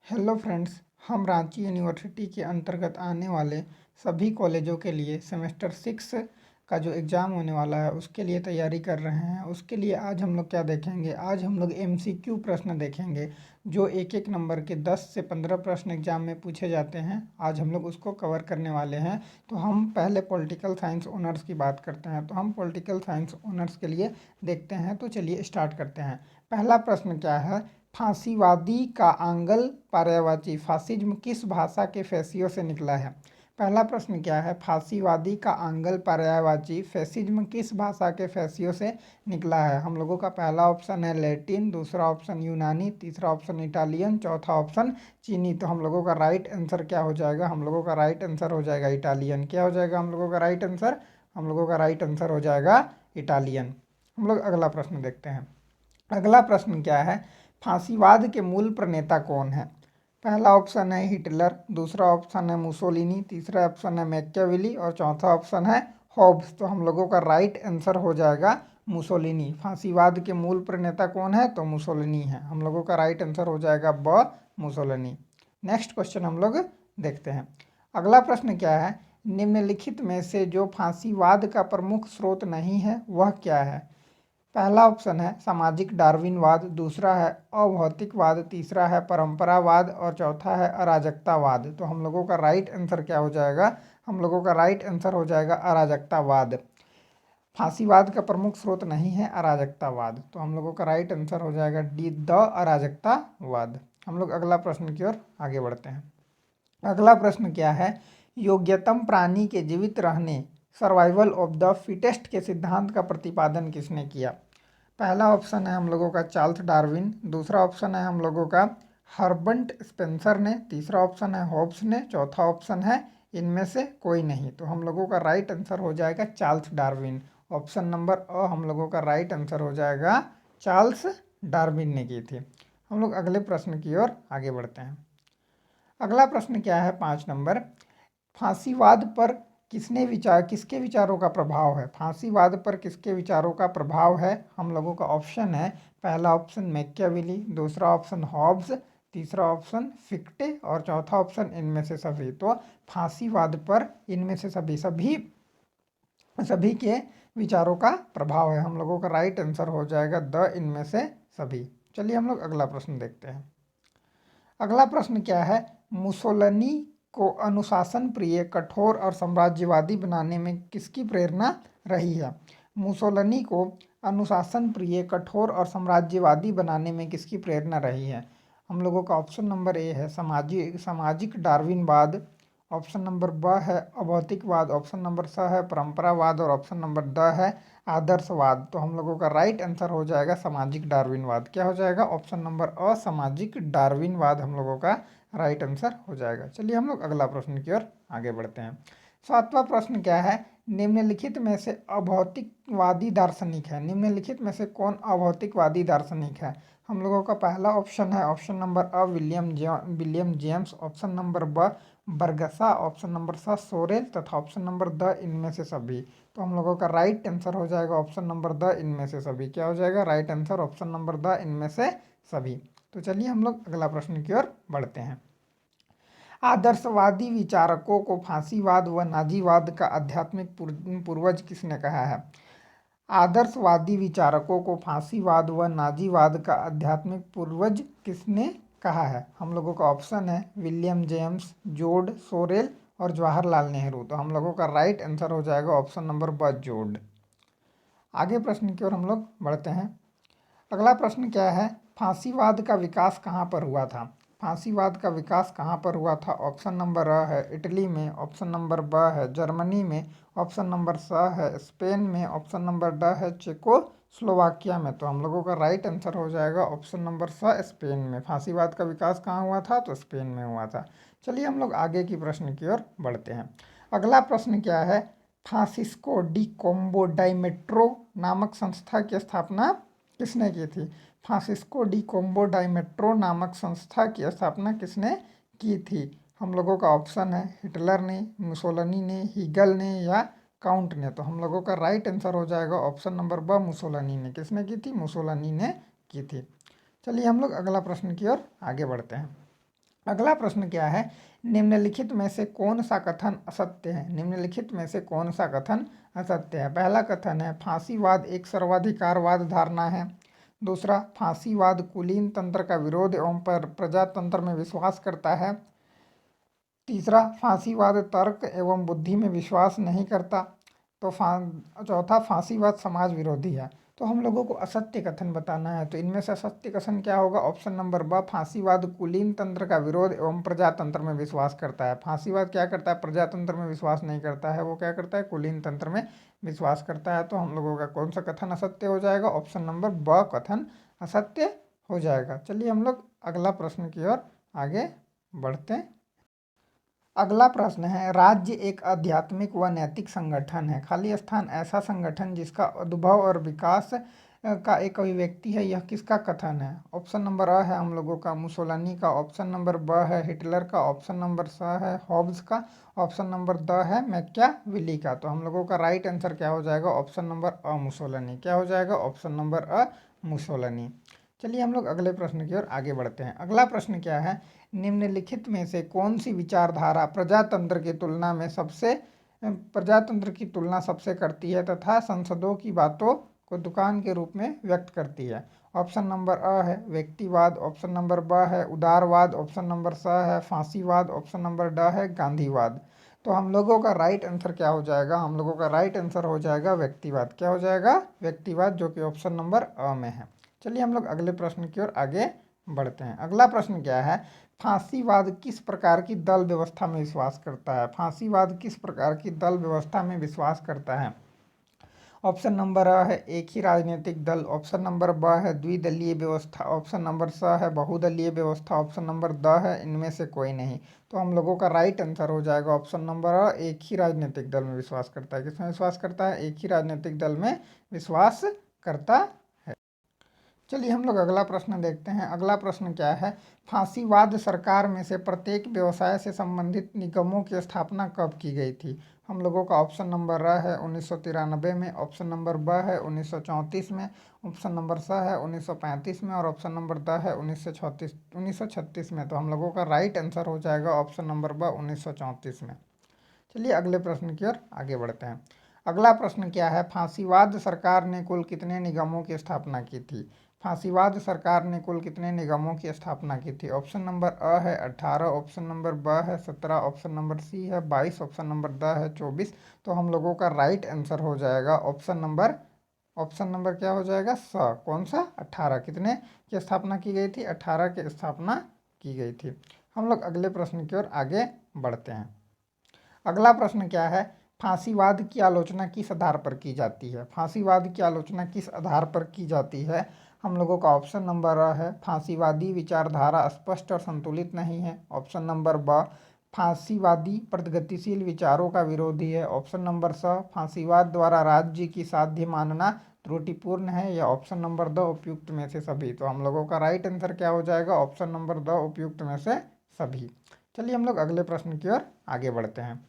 Hello friends, हम Ranchi university के अंतर्गत आने वाले सभी कॉलेजों के लिए सेमेस्टर 6 का जो एग्ज़ाम होने वाला है उसके लिए तैयारी कर रहे हैं। उसके लिए आज हम लोग क्या देखेंगे, आज हम लोग एमसीक्यू प्रश्न देखेंगे जो एक एक नंबर के 10 से 15 प्रश्न एग्ज़ाम में पूछे जाते हैं। आज हम लोग उसको कवर करने वाले हैं। तो हम पहले पॉलिटिकल साइंस ऑनर्स की बात करते हैं। तो हम पॉलिटिकल साइंस ऑनर्स के लिए देखते हैं। तो चलिए स्टार्ट करते हैं। पहला प्रश्न क्या है, फांसीवादी का आंग्ल पर्यायवाची फासिज्म किस भाषा के फैसियों से निकला है। पहला प्रश्न क्या है, फांसीवादी का आंग्ल पर्यायवाची फैसिज्म किस भाषा के फैसियों से निकला है। हम लोगों का पहला ऑप्शन है लैटिन, दूसरा ऑप्शन यूनानी, तीसरा ऑप्शन इटालियन, चौथा ऑप्शन चीनी। तो हम लोगों का राइट आंसर क्या हो जाएगा, हम लोगों का राइट आंसर हो जाएगा इटालियन। क्या हो जाएगा हम लोगों का राइट आंसर, हम लोगों का राइट आंसर हो जाएगा इटालियन। हम लोग अगला प्रश्न देखते हैं। अगला प्रश्न क्या है, फांसीवाद के मूल प्रणेता कौन है। पहला ऑप्शन है हिटलर, दूसरा ऑप्शन है मुसोलिनी, तीसरा ऑप्शन है मैकियावेली और चौथा ऑप्शन है हॉब्स। तो हम लोगों का राइट आंसर हो जाएगा मुसोलिनी। फांसीवाद के मूल प्रणेता कौन है, तो मुसोलिनी है। हम लोगों का राइट आंसर हो जाएगा ब, मुसोलिनी। नेक्स्ट क्वेश्चन हम लोग देखते हैं। अगला प्रश्न क्या है, निम्नलिखित में से जो फांसीवाद का प्रमुख स्रोत नहीं है वह क्या है। पहला ऑप्शन है सामाजिक डार्विनवाद, दूसरा है अभौतिकवाद, तीसरा है परंपरावाद और चौथा है अराजकतावाद। तो हम लोगों का राइट आंसर क्या हो जाएगा, हम लोगों का राइट आंसर हो जाएगा अराजकतावाद। फांसीवाद का प्रमुख स्रोत नहीं है अराजकतावाद। तो हम लोगों का राइट आंसर हो जाएगा डी, द अराजकतावाद। हम लोग अगला प्रश्न की ओर आगे बढ़ते हैं। अगला प्रश्न क्या है, योग्यतम प्राणी के जीवित रहने सर्वाइवल ऑफ द फिटेस्ट के सिद्धांत का प्रतिपादन किसने किया। पहला ऑप्शन है हम लोगों का चार्ल्स डार्विन, दूसरा ऑप्शन है हम लोगों का हर्बर्ट स्पेंसर ने, तीसरा ऑप्शन है हॉब्स ने, चौथा ऑप्शन है इनमें से कोई नहीं। तो हम लोगों का राइट आंसर हो जाएगा चार्ल्स डार्विन। ऑप्शन नंबर अ हम लोगों का राइट आंसर हो जाएगा चार्ल्स डार्विन ने की थी। हम लोग अगले प्रश्न की ओर आगे बढ़ते हैं। अगला प्रश्न क्या है, 5 नंबर, फांसीवाद पर किसके विचारों का प्रभाव है। फांसीवाद पर किसके विचारों का प्रभाव है। हम लोगों का ऑप्शन है, पहला ऑप्शन मैकियावेली, दूसरा ऑप्शन हॉब्स, तीसरा ऑप्शन फिक्टे और चौथा ऑप्शन इनमें से सभी। तो फांसीवाद पर इनमें से सभी सभी सभी के विचारों का प्रभाव है। हम लोगों का राइट आंसर हो जाएगा द, इनमें से सभी। चलिए हम लोग अगला प्रश्न देखते हैं। अगला प्रश्न क्या है, मुसोलिनी को अनुशासन प्रिय, कठोर और साम्राज्यवादी बनाने में किसकी प्रेरणा रही है। मुसोलिनी को अनुशासन प्रिय, कठोर और साम्राज्यवादी बनाने में किसकी प्रेरणा रही है। हम लोगों का ऑप्शन नंबर ए है सामाजिक सामाजिक डार्विनवाद, ऑप्शन नंबर ब है अभौतिकवाद, ऑप्शन नंबर स है परंपरावाद और ऑप्शन नंबर द है आदर्शवाद। तो हम लोगों का राइट आंसर हो जाएगा सामाजिक डार्विनवाद। क्या हो जाएगा, ऑप्शन नंबर अ सामाजिक डार्विनवाद हम लोगों का राइट आंसर हो जाएगा। चलिए हम लोग अगला प्रश्न की ओर आगे बढ़ते हैं। 7वां प्रश्न क्या है, निम्नलिखित में से अभौतिकवादी दार्शनिक है। निम्नलिखित में से कौन अभौतिकवादी दार्शनिक है। हम लोगों का पहला ऑप्शन है ऑप्शन नंबर अ विलियम जेम्स, ऑप्शन नंबर ब बरगसा, ऑप्शन नंबर सा सोरेल तथा ऑप्शन नंबर द इनमें से सभी। तो हम लोगों का राइट आंसर हो जाएगा ऑप्शन नंबर द, इनमें से सभी। क्या हो जाएगा right answer, option number the, इनमें से सभी। तो चलिए हम लोग अगला प्रश्न की ओर बढ़ते हैं। आदर्शवादी विचारकों को फांसीवाद व नाजीवाद का आध्यात्मिक पूर्वज किसने कहा है। आदर्शवादी विचारकों को फांसीवाद व नाजीवाद का आध्यात्मिक पूर्वज किसने कहा है। हम लोगों का ऑप्शन है विलियम जेम्स, जॉर्ज सोरेल और जवाहरलाल नेहरू। तो हम लोगों का राइट आंसर हो जाएगा ऑप्शन नंबर ब, जॉर्ज। आगे प्रश्न की ओर हम लोग बढ़ते हैं। अगला प्रश्न क्या है, फांसीवाद का विकास कहाँ पर हुआ था। फांसीवाद का विकास कहाँ पर हुआ था। ऑप्शन नंबर अ है इटली में, ऑप्शन नंबर ब है जर्मनी में, ऑप्शन नंबर स है स्पेन में, ऑप्शन नंबर ड है चेकोस्लोवाकिया में। तो हम लोगों का राइट आंसर हो जाएगा ऑप्शन नंबर स, स्पेन में। फांसीवाद का विकास कहाँ हुआ था, तो स्पेन में हुआ था। चलिए हम लोग आगे की प्रश्न की ओर बढ़ते हैं। अगला प्रश्न क्या है, फ्रांसिस्को डी कोम्बो डाइमेट्रो नामक संस्था की स्थापना किसने की थी। फ्रांसिस्को डी कोम्बो डाइमेट्रो नामक संस्था की स्थापना किसने की थी। हम लोगों का ऑप्शन है हिटलर ने, मुसोलिनी ने, हीगल ने या काउंट ने। तो हम लोगों का राइट आंसर हो जाएगा ऑप्शन नंबर ब, मुसोलिनी ने। किसने की थी, मुसोलिनी ने की थी। चलिए हम लोग अगला प्रश्न की ओर आगे बढ़ते हैं। अगला प्रश्न क्या है, निम्नलिखित में से कौन सा कथन असत्य है। निम्नलिखित में से कौन सा कथन असत्य है। पहला कथन है फांसीवाद एक सर्वाधिकारवाद धारणा है। दूसरा, फांसीवाद कुलीन तंत्र का विरोध एवं प्रजातंत्र में विश्वास करता है। तीसरा, फांसीवाद तर्क एवं बुद्धि में विश्वास नहीं करता। तो चौथा, फांसीवाद समाज विरोधी है। तो हम लोगों को असत्य कथन बताना है। तो इनमें से असत्य कथन क्या होगा। ऑप्शन नंबर ब, फांसीवाद कुलीन तंत्र का विरोध एवं प्रजातंत्र में विश्वास करता है। फांसीवाद क्या करता है, प्रजातंत्र में विश्वास नहीं करता है, वो क्या करता है, कुलीन तंत्र में विश्वास करता है। तो हम लोगों का कौन सा कथन असत्य हो जाएगा, ऑप्शन नंबर ब कथन असत्य हो जाएगा। चलिए हम लोग अगला प्रश्न की ओर आगे बढ़ते हैं। अगला प्रश्न है, राज्य एक आध्यात्मिक व नैतिक संगठन है। खाली स्थान ऐसा संगठन जिसका उद्भव और विकास का एक अभिव्यक्ति है, यह किसका कथन है। ऑप्शन नंबर अ है हम लोगों का मुसोलिनी का। ऑप्शन नंबर ब है हिटलर का। ऑप्शन नंबर स है हॉब्स का। ऑप्शन नंबर द है मैकियावेली का। तो हम लोगों का राइट आंसर क्या हो जाएगा, ऑप्शन नंबर अ मुसोलिनी। क्या हो जाएगा, ऑप्शन नंबर अ मुसोलिनी। चलिए हम लोग अगले प्रश्न की ओर आगे बढ़ते हैं। अगला प्रश्न क्या है, निम्नलिखित में से कौन सी विचारधारा प्रजातंत्र की तुलना सबसे करती है तथा संसदों की बातों को दुकान के रूप में व्यक्त करती है। ऑप्शन नंबर अ है व्यक्तिवाद। ऑप्शन नंबर ब है उदारवाद। ऑप्शन नंबर स है फांसीवाद। ऑप्शन नंबर ड है गांधीवाद। तो हम लोगों का राइट आंसर क्या हो जाएगा, हम लोगों का राइट आंसर हो जाएगा व्यक्तिवाद। क्या हो जाएगा, व्यक्तिवाद, जो कि ऑप्शन नंबर अ में है। चलिए हम लोग अगले प्रश्न की ओर आगे बढ़ते हैं। अगला प्रश्न क्या है, फांसीवाद किस प्रकार की दल व्यवस्था में विश्वास करता है। फांसीवाद किस प्रकार की दल व्यवस्था में विश्वास करता है। ऑप्शन नंबर अ है एक ही राजनीतिक दल। ऑप्शन नंबर ब है द्विदलीय व्यवस्था। ऑप्शन नंबर स है बहुदलीय व्यवस्था। ऑप्शन नंबर द है इनमें से कोई नहीं। तो हम लोगों का राइट आंसर हो जाएगा ऑप्शन नंबर अ, एक ही राजनीतिक दल में विश्वास करता है। किसमें विश्वास करता है, एक ही राजनीतिक दल में विश्वास करता है। चलिए हम लोग अगला प्रश्न देखते हैं। अगला प्रश्न क्या है, फांसीवाद सरकार में से प्रत्येक व्यवसाय से संबंधित निगमों की स्थापना कब की गई थी। हम लोगों का ऑप्शन नंबर र है 1993 में। ऑप्शन नंबर ब है 1934 में। ऑप्शन नंबर स है 1935 में। और ऑप्शन नंबर द है 1936 में। तो हम लोगों का राइट आंसर हो जाएगा ऑप्शन नंबर ब 1934 में। चलिए अगले प्रश्न की ओर आगे बढ़ते हैं। अगला प्रश्न क्या है, फांसीवाद सरकार ने कुल कितने निगमों की स्थापना की थी। फांसीवाद सरकार ने कुल कितने निगमों की स्थापना की थी। ऑप्शन नंबर अ है 18। ऑप्शन नंबर ब है 17। ऑप्शन नंबर सी है 22। ऑप्शन नंबर द है 24। तो हम लोगों का राइट आंसर हो जाएगा ऑप्शन नंबर क्या हो जाएगा, स। कौन सा, 18। कितने की स्थापना की गई थी, 18 की स्थापना की गई थी। हम लोग अगले प्रश्न की ओर आगे बढ़ते हैं। अगला प्रश्न क्या है, फांसीवाद की आलोचना किस आधार पर की जाती है। फांसीवाद की आलोचना किस आधार पर की जाती है। हम लोगों का ऑप्शन नंबर अ है फांसीवादी विचारधारा स्पष्ट और संतुलित नहीं है। ऑप्शन नंबर ब, फांसीवादी प्रगतिशील विचारों का विरोधी है। ऑप्शन नंबर स, फांसीवाद द्वारा राज्य की साध्य मानना त्रुटिपूर्ण है। या ऑप्शन नंबर द, उपयुक्त में से सभी। तो हम लोगों का राइट आंसर क्या हो जाएगा, ऑप्शन नंबर द, उपयुक्त में से सभी। चलिए हम लोग अगले प्रश्न की ओर आगे बढ़ते हैं।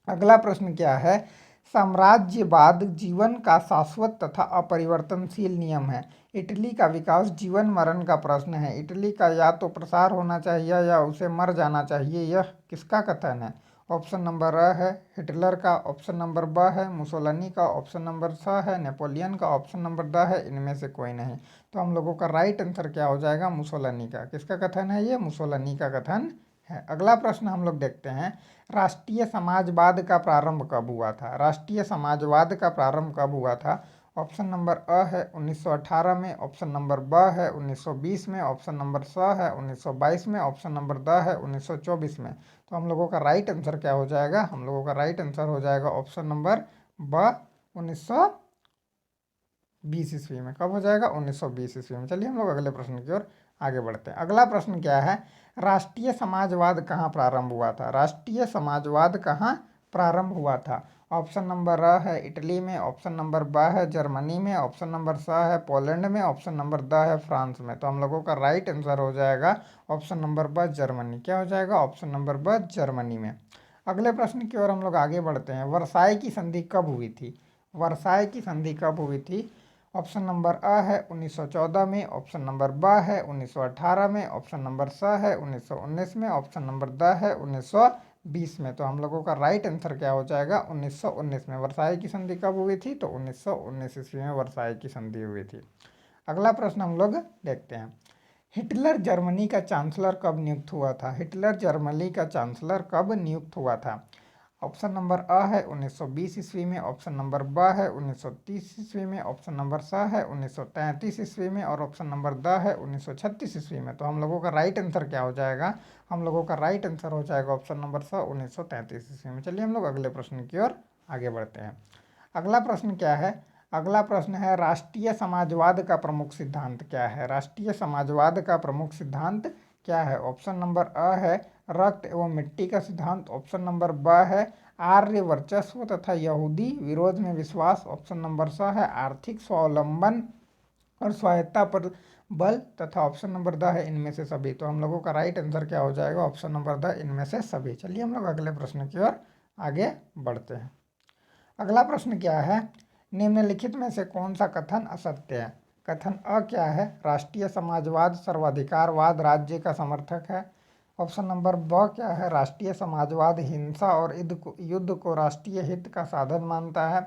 अगला प्रश्न क्या है, साम्राज्यवाद जीवन का शाश्वत तथा अपरिवर्तनशील नियम है। इटली का विकास जीवन मरण का प्रश्न है। इटली का या तो प्रसार होना चाहिए या उसे मर जाना चाहिए, यह किसका कथन है। ऑप्शन नंबर अ है हिटलर का। ऑप्शन नंबर ब है मुसोलिनी का। ऑप्शन नंबर स है नेपोलियन का। ऑप्शन नंबर द है इनमें से कोई नहीं। तो हम लोगों का राइट आंसर क्या हो जाएगा, मुसोलिनी का। किसका कथन है ये, मुसोलिनी का कथन है। अगला प्रश्न हम लोग देखते हैं, राष्ट्रीय समाजवाद का प्रारंभ कब हुआ था। राष्ट्रीय समाजवाद का प्रारंभ कब हुआ था। ऑप्शन नंबर अ है 1918 में। ऑप्शन नंबर ब है 1920 में। ऑप्शन नंबर स है 1922 में। ऑप्शन नंबर द है 1924 में। तो हम लोगों का राइट आंसर क्या हो जाएगा, हम लोगों का राइट आंसर हो जाएगा ऑप्शन नंबर ब 1920 ईस्वी में। कब हो जाएगा, 1920 ईस्वी में। चलिए हम लोग अगले प्रश्न की ओर आगे बढ़ते हैं। अगला प्रश्न क्या है, राष्ट्रीय समाजवाद कहाँ प्रारंभ हुआ था। राष्ट्रीय समाजवाद कहाँ प्रारंभ हुआ था। ऑप्शन नंबर अ है इटली में। ऑप्शन नंबर ब है जर्मनी में। ऑप्शन नंबर स है पोलैंड में। ऑप्शन नंबर द है फ्रांस में। तो हम लोगों का राइट आंसर हो जाएगा ऑप्शन नंबर ब जर्मनी। क्या हो जाएगा, ऑप्शन नंबर ब जर्मनी में। अगले प्रश्न की ओर हम लोग आगे बढ़ते हैं। वर्साई की संधि कब हुई थी। वर्साई की संधि कब हुई थी। ऑप्शन नंबर अ है 1914 में, ऑप्शन नंबर ब है 1918 में, ऑप्शन नंबर स है 1919 में, ऑप्शन नंबर द है 1920 में। तो हम लोगों का राइट आंसर क्या हो जाएगा 1919 में। वर्साई की संधि कब हुई थी? तो 1919 ईस्वी में वर्साई की संधि हुई थी। अगला प्रश्न हम लोग देखते हैं, हिटलर जर्मनी का चांसलर कब नियुक्त हुआ था? हिटलर जर्मनी का चांसलर कब नियुक्त हुआ था? ऑप्शन नंबर अ है 1920 ईस्वी में, ऑप्शन नंबर ब है 1930 ईस्वी में, ऑप्शन नंबर स है 1933 ईस्वी में, और ऑप्शन नंबर द है 1936 ईस्वी में। तो हम लोगों का राइट आंसर क्या हो जाएगा? हम लोगों का राइट आंसर हो जाएगा ऑप्शन नंबर स 1933 ईस्वी में। चलिए हम लोग अगले प्रश्न की ओर आगे बढ़ते हैं। अगला प्रश्न क्या है? अगला प्रश्न है, राष्ट्रीय समाजवाद का प्रमुख सिद्धांत क्या है? राष्ट्रीय समाजवाद का प्रमुख सिद्धांत क्या है? ऑप्शन नंबर अ है रक्त एवं मिट्टी का सिद्धांत, ऑप्शन नंबर ब है आर्य वर्चस्व तथा यहूदी विरोध में विश्वास, ऑप्शन नंबर स है आर्थिक स्वावलंबन और स्वायत्ता पर बल, तथा ऑप्शन नंबर द है इनमें से सभी। तो हम लोगों का राइट आंसर क्या हो जाएगा? ऑप्शन नंबर द इनमें से सभी। चलिए हम लोग अगले प्रश्न की ओर आगे बढ़ते हैं। अगला प्रश्न क्या है, निम्नलिखित में से कौन सा कथन असत्य है? कथन अ क्या है? राष्ट्रीय समाजवाद सर्वाधिकारवाद राज्य का समर्थक है। ऑप्शन नंबर ब क्या है? राष्ट्रीय समाजवाद हिंसा और युद्ध को राष्ट्रीय हित का साधन मानता है।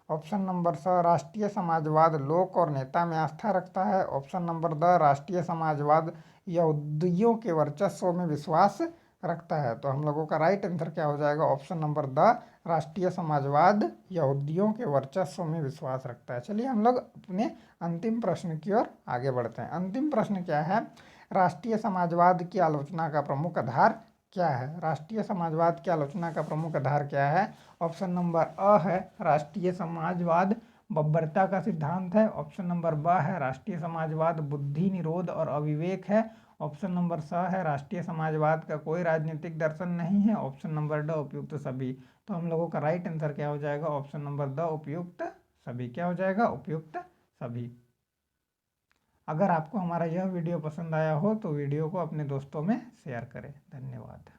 ऑप्शन नंबर स राष्ट्रीय समाजवाद लोक और नेता में आस्था रखता है। ऑप्शन नंबर द राष्ट्रीय समाजवाद यहूदियों के वर्चस्व में विश्वास रखता है। तो हम लोगों का राइट आंसर क्या हो जाएगा? ऑप्शन नंबर द राष्ट्रीय समाजवाद यहूदियों के वर्चस्व में विश्वास रखता है। चलिए हम लोग अपने अंतिम प्रश्न की ओर आगे बढ़ते हैं। अंतिम प्रश्न क्या है? राष्ट्रीय समाजवाद की आलोचना का प्रमुख आधार क्या है? राष्ट्रीय समाजवाद की आलोचना का प्रमुख आधार क्या है? ऑप्शन नंबर अ है राष्ट्रीय समाजवाद बब्बरता का सिद्धांत है। ऑप्शन नंबर ब है राष्ट्रीय समाजवाद बुद्धि निरोध और अविवेक है। ऑप्शन नंबर स है राष्ट्रीय समाजवाद का कोई राजनीतिक दर्शन नहीं है। ऑप्शन नंबर ड उपयुक्त सभी। तो हम लोगों का राइट आंसर क्या हो जाएगा? ऑप्शन नंबर द उपयुक्त सभी। क्या हो जाएगा? उपयुक्त सभी। अगर आपको हमारा यह वीडियो पसंद आया हो तो वीडियो को अपने दोस्तों में शेयर करें। धन्यवाद।